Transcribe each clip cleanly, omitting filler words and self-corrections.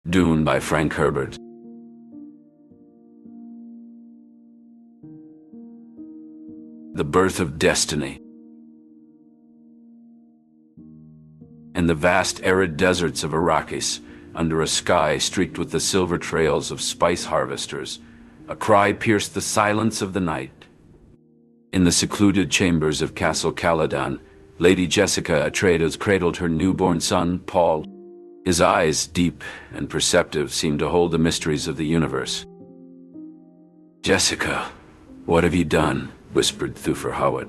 Dune by Frank Herbert. The birth of destiny. In the vast arid deserts of Arrakis, under a sky streaked with the silver trails of spice harvesters, a cry pierced the silence of the night. In the secluded chambers of Castle Caladan, Lady Jessica Atreides cradled her newborn son, Paul. His eyes, deep and perceptive, seemed to hold the mysteries of the universe. "Jessica, what have you done?" whispered Thufir Hawat,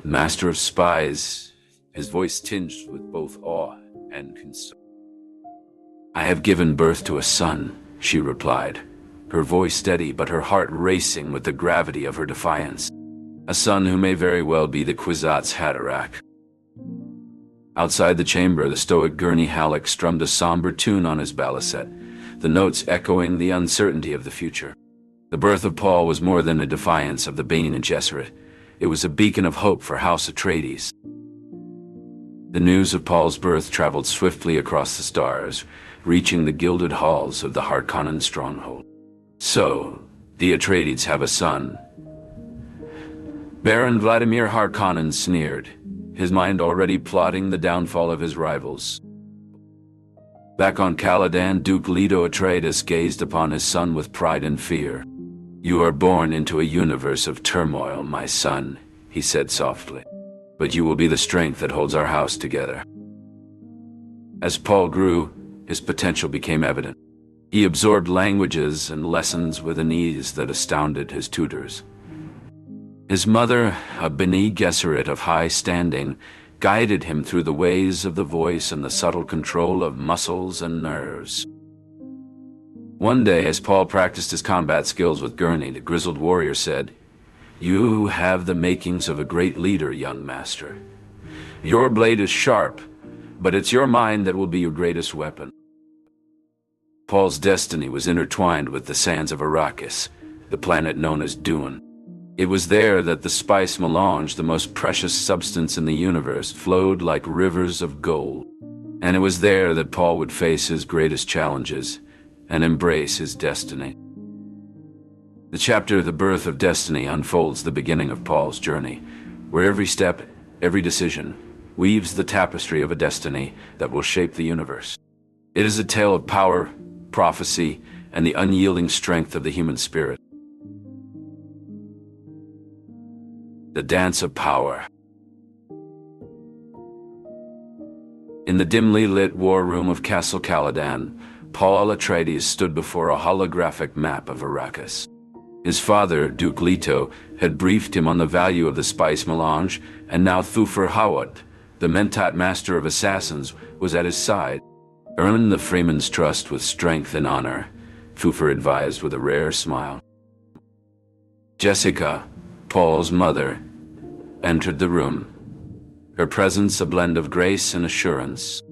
master of spies, his voice tinged with both awe and concern. "I have given birth to a son," she replied, her voice steady but her heart racing with the gravity of her defiance. "A son who may very well be the Kwisatz Haderach." Outside the chamber, the stoic Gurney Halleck strummed a somber tune on his balisette, the notes echoing the uncertainty of the future. The birth of Paul was more than a defiance of the Bene Gesserit. It was a beacon of hope for House Atreides. The news of Paul's birth traveled swiftly across the stars, reaching the gilded halls of the Harkonnen stronghold. "So, the Atreides have a son." Baron Vladimir Harkonnen sneered, his mind already plotting the downfall of his rivals. Back on Caladan, Duke Leto Atreides gazed upon his son with pride and fear. "You are born into a universe of turmoil, my son," he said softly. "But you will be the strength that holds our house together." As Paul grew, his potential became evident. He absorbed languages and lessons with an ease that astounded his tutors. His mother, a Bene Gesserit of high standing, guided him through the ways of the voice and the subtle control of muscles and nerves. One day, as Paul practiced his combat skills with Gurney, the grizzled warrior said, "You have the makings of a great leader, young master. Your blade is sharp, but it's your mind that will be your greatest weapon." Paul's destiny was intertwined with the sands of Arrakis, the planet known as Dune. It was there that the spice melange, the most precious substance in the universe, flowed like rivers of gold. And it was there that Paul would face his greatest challenges and embrace his destiny. The chapter, The Birth of Destiny, unfolds the beginning of Paul's journey, where every step, every decision, weaves the tapestry of a destiny that will shape the universe. It is a tale of power, prophecy, and the unyielding strength of the human spirit. The Dance of Power. In the dimly lit war room of Castle Caladan, Paul Atreides stood before a holographic map of Arrakis. His father, Duke Leto, had briefed him on the value of the spice melange, and now Thufir Hawat, the Mentat master of assassins, was at his side. "Earn the Freeman's trust with strength and honor," Thufir advised with a rare smile. Jessica, Paul's mother, entered the room, her presence a blend of grace and assurance.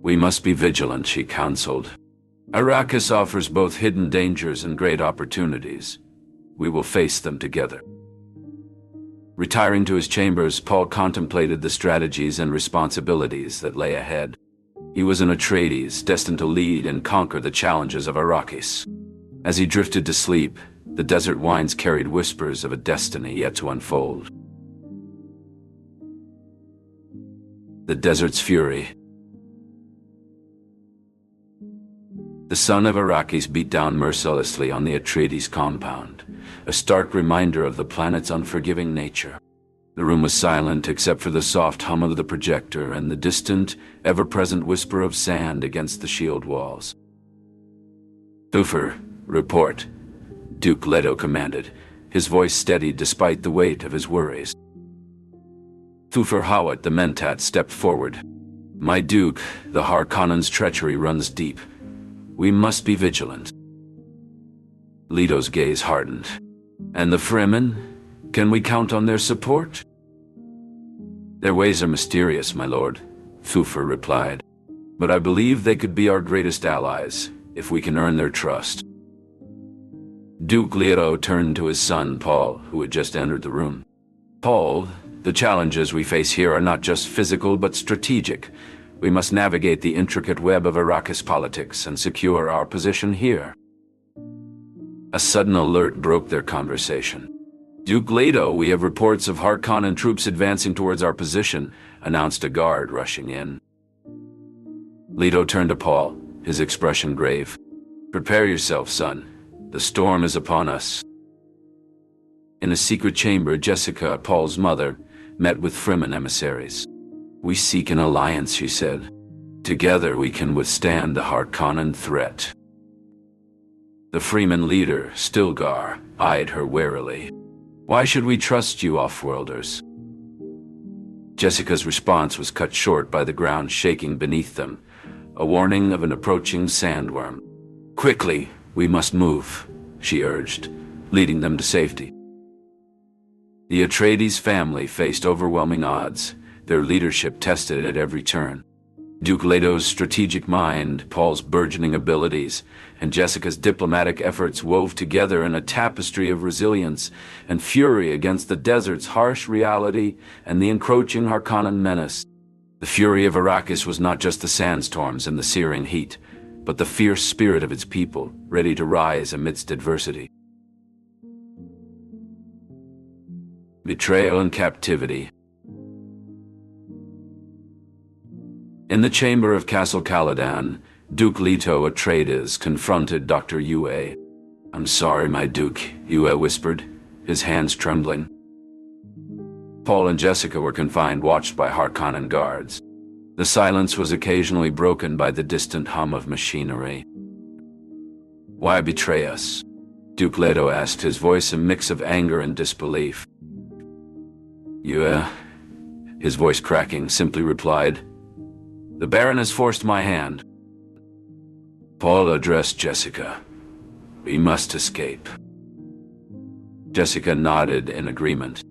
"We must be vigilant," she counseled. "Arrakis offers both hidden dangers and great opportunities. We will face them together." Retiring to his chambers, Paul contemplated the strategies and responsibilities that lay ahead. He was an Atreides, destined to lead and conquer the challenges of Arrakis. As he drifted to sleep, the desert winds carried whispers of a destiny yet to unfold. The Desert's Fury. The sun of Arrakis beat down mercilessly on the Atreides compound, a stark reminder of the planet's unforgiving nature. The room was silent except for the soft hum of the projector and the distant, ever-present whisper of sand against the shield walls. "Thufir, report," Duke Leto commanded, his voice steady despite the weight of his worries. Thufir Hawat, the Mentat, stepped forward. "My Duke, the Harkonnen's treachery runs deep. We must be vigilant." Leto's gaze hardened. "And the Fremen? Can we count on their support?" "Their ways are mysterious, my lord," Thufir replied. "But I believe they could be our greatest allies, if we can earn their trust." Duke Leto turned to his son, Paul, who had just entered the room. "Paul, the challenges we face here are not just physical but strategic. We must navigate the intricate web of Arrakis politics and secure our position here. A sudden alert broke their conversation. Duke Leto, we have reports of Harkonnen troops advancing towards our position, announced a guard rushing in. Leto turned to Paul, his expression grave. Prepare yourself, son. The storm is upon us. In a secret chamber, Jessica, Paul's mother, met with Fremen emissaries. We seek an alliance, she said. Together we can withstand the Harkonnen threat. The Fremen leader, Stilgar, eyed her warily. Why should we trust you, Offworlders? Jessica's response was cut short by the ground shaking beneath them, a warning of an approaching sandworm. Quickly, we must move, she urged, leading them to safety. The Atreides family faced overwhelming odds, their leadership tested at every turn. Duke Leto's strategic mind, Paul's burgeoning abilities, and Jessica's diplomatic efforts wove together in a tapestry of resilience and fury against the desert's harsh reality and the encroaching Harkonnen menace. The fury of Arrakis was not just the sandstorms and the searing heat, but the fierce spirit of its people, ready to rise amidst adversity. Betrayal and captivity. In the chamber of Castle Caladan, Duke Leto Atreides confronted Dr. Yue. I'm sorry, my Duke, Yue whispered, his hands trembling. Paul and Jessica were confined, watched by Harkonnen guards. The silence was occasionally broken by the distant hum of machinery. Why betray us? Duke Leto asked, his voice a mix of anger and disbelief. Yue, his voice cracking, simply replied, The Baron has forced my hand. Paul addressed Jessica. We must escape. Jessica nodded in agreement.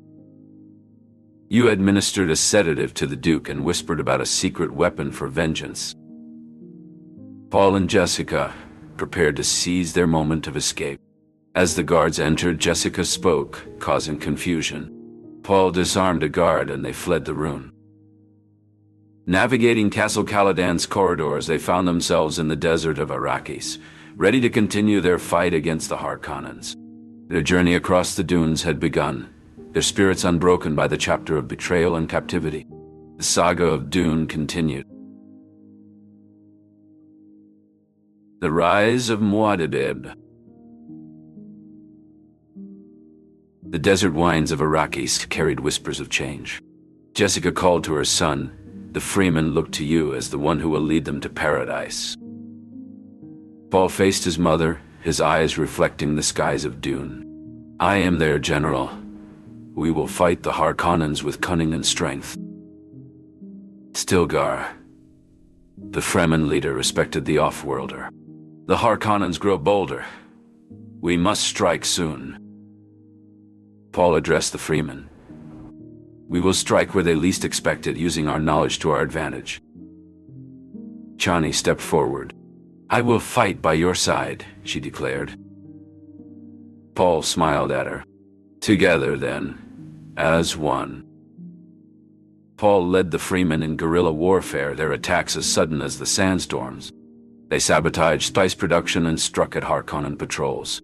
You administered a sedative to the Duke and whispered about a secret weapon for vengeance. Paul and Jessica prepared to seize their moment of escape. As the guards entered, Jessica spoke, causing confusion. Paul disarmed a guard and they fled the room. Navigating Castle Caladan's corridors, they found themselves in the desert of Arrakis, ready to continue their fight against the Harkonnens. Their journey across the dunes had begun, their spirits unbroken by the chapter of betrayal and captivity. The saga of Dune continued. The rise of Muad'Dib. The desert winds of Arrakis carried whispers of change. Jessica called to her son. The Freemen looked to you as the one who will lead them to paradise. Paul faced his mother, his eyes reflecting the skies of Dune. I am their general. We will fight the Harkonnens with cunning and strength. Stilgar, the Fremen leader, respected the Offworlder. The Harkonnens grow bolder. We must strike soon. Paul addressed the Freemen. We will strike where they least expect it, using our knowledge to our advantage. Chani stepped forward. I will fight by your side, she declared. Paul smiled at her. Together, then, as one. Paul led the Freemen in guerrilla warfare, their attacks as sudden as the sandstorms. They sabotaged spice production and struck at Harkonnen patrols.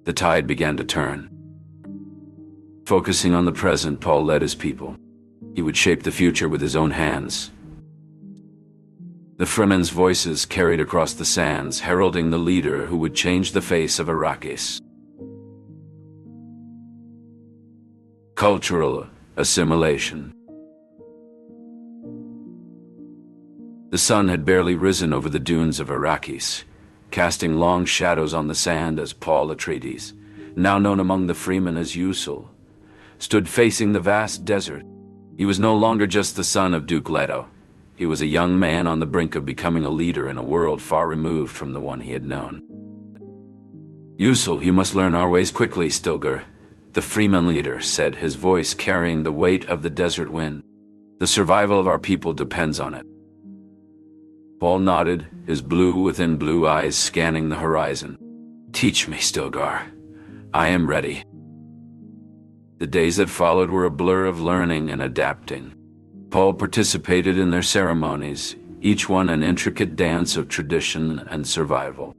The tide began to turn. Focusing on the present, Paul led his people. He would shape the future with his own hands. The Fremen's voices carried across the sands, heralding the leader who would change the face of Arrakis. Cultural assimilation. The sun had barely risen over the dunes of Arrakis, casting long shadows on the sand as Paul Atreides, now known among the Freemen as Usul, stood facing the vast desert. He was no longer just the son of Duke Leto. He was a young man on the brink of becoming a leader in a world far removed from the one he had known. Usul, you must learn our ways quickly, Stilgar, the Freeman leader said, his voice carrying the weight of the desert wind. The survival of our people depends on it. Paul nodded, his blue within blue eyes scanning the horizon. Teach me, Stilgar. I am ready. The days that followed were a blur of learning and adapting. Paul participated in their ceremonies, each one an intricate dance of tradition and survival.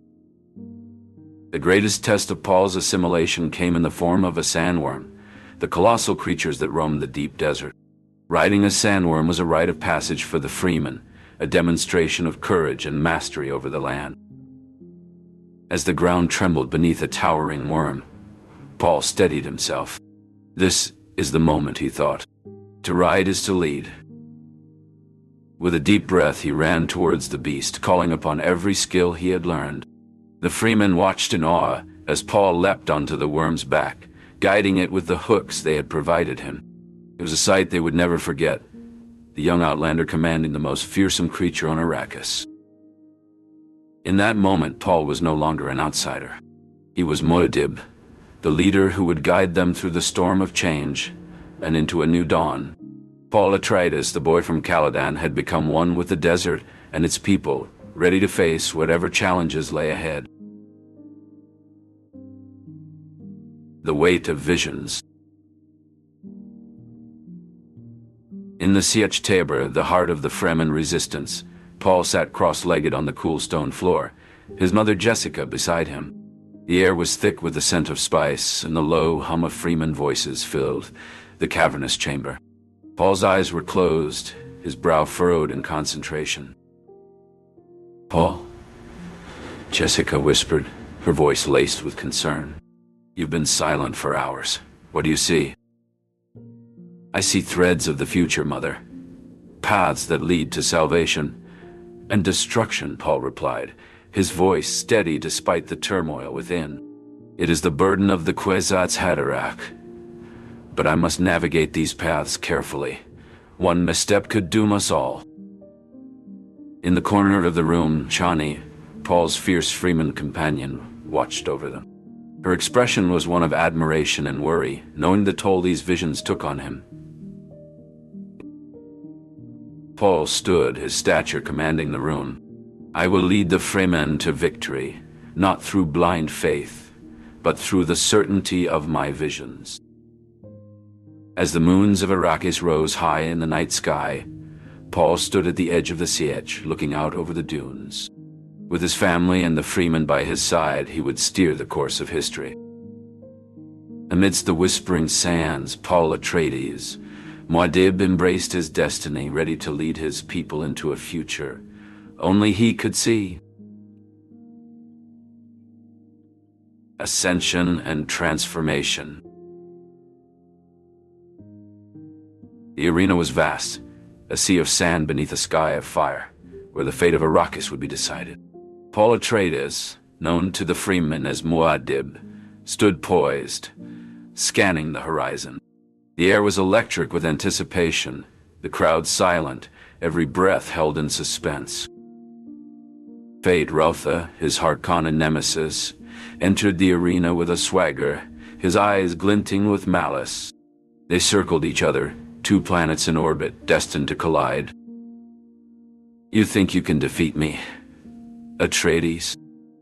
The greatest test of Paul's assimilation came in the form of a sandworm, the colossal creatures that roamed the deep desert. Riding a sandworm was a rite of passage for the freeman, a demonstration of courage and mastery over the land. As the ground trembled beneath a towering worm, Paul steadied himself. This is the moment, he thought. To ride is to lead. With a deep breath, he ran towards the beast, calling upon every skill he had learned. The freemen watched in awe as Paul leapt onto the worm's back, guiding it with the hooks they had provided him. It was a sight they would never forget, the young outlander commanding the most fearsome creature on Arrakis. In that moment, Paul was no longer an outsider. He was Muad'Dib, the leader who would guide them through the storm of change and into a new dawn. Paul Atreides, the boy from Caladan, had become one with the desert and its people, ready to face whatever challenges lay ahead. The weight of visions. In the Sietch Tabor, the heart of the Fremen resistance, Paul sat cross-legged on the cool stone floor, his mother Jessica beside him. The air was thick with the scent of spice, and the low hum of Fremen voices filled the cavernous chamber. Paul's eyes were closed, his brow furrowed in concentration. "Paul," Jessica whispered, her voice laced with concern. "You've been silent for hours. What do you see?" "I see threads of the future, Mother. Paths that lead to salvation and destruction," Paul replied, his voice steady despite the turmoil within. "It is the burden of the Kwisatz Haderach. But I must navigate these paths carefully. One misstep could doom us all." In the corner of the room, Chani, Paul's fierce freeman companion, watched over them. Her expression was one of admiration and worry, knowing the toll these visions took on him. Paul stood, his stature commanding the room. "I will lead the Fremen to victory, not through blind faith, but through the certainty of my visions." As the moons of Arrakis rose high in the night sky, Paul stood at the edge of the Sietch, looking out over the dunes. With his family and the freemen by his side, he would steer the course of history. Amidst the whispering sands, Paul Atreides, Muad'Dib, embraced his destiny, ready to lead his people into a future only he could see. Ascension and transformation. The arena was vast, a sea of sand beneath a sky of fire, where the fate of Arrakis would be decided. Paul Atreides, known to the freemen as Muad'Dib, stood poised, scanning the horizon. The air was electric with anticipation, the crowd silent, every breath held in suspense. Feyd Rautha, his Harkonnen nemesis, entered the arena with a swagger, his eyes glinting with malice. They circled each other, two planets in orbit, destined to collide. "You think you can defeat me, Atreides?"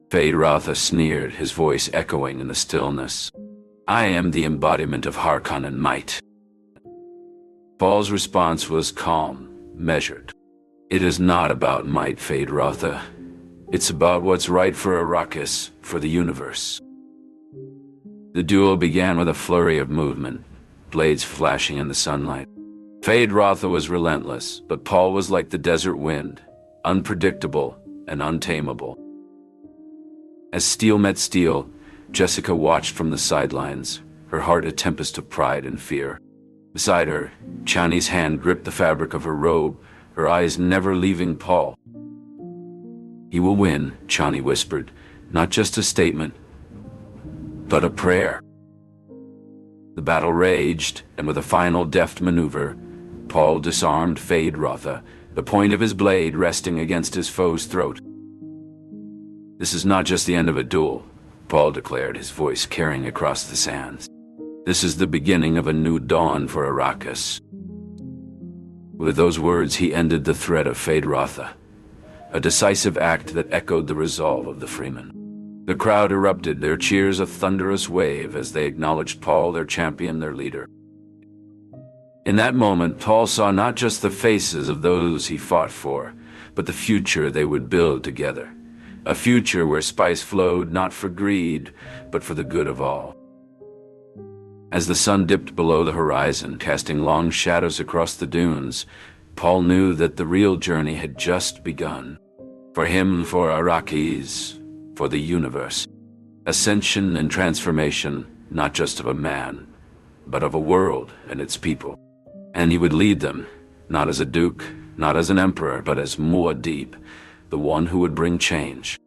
Feyd Rautha sneered, his voice echoing in the stillness. "I am the embodiment of Harkonnen might." Paul's response was calm, measured. "It is not about might, Feyd Rautha. It's about what's right for Arrakis, for the universe." The duel began with a flurry of movement, blades flashing in the sunlight. Feyd Rautha was relentless, but Paul was like the desert wind, unpredictable and untamable. As steel met steel, Jessica watched from the sidelines, her heart a tempest of pride and fear. Beside her, Chani's hand gripped the fabric of her robe, her eyes never leaving Paul. "He will win," Chani whispered, "not just a statement, but a prayer." The battle raged, and with a final deft maneuver, Paul disarmed Feyd Rautha, the point of his blade resting against his foe's throat. "This is not just the end of a duel," Paul declared, his voice carrying across the sands. "This is the beginning of a new dawn for Arrakis." With those words, he ended the threat of Feyd Rautha, a decisive act that echoed the resolve of the freemen. The crowd erupted, their cheers a thunderous wave as they acknowledged Paul, their champion, their leader. In that moment, Paul saw not just the faces of those he fought for, but the future they would build together. A future where spice flowed not for greed, but for the good of all. As the sun dipped below the horizon, casting long shadows across the dunes, Paul knew that the real journey had just begun. For him, for Arrakis, for the universe. Ascension and transformation, not just of a man, but of a world and its people. And he would lead them, not as a duke, not as an emperor, but as Muad'Dib, the one who would bring change.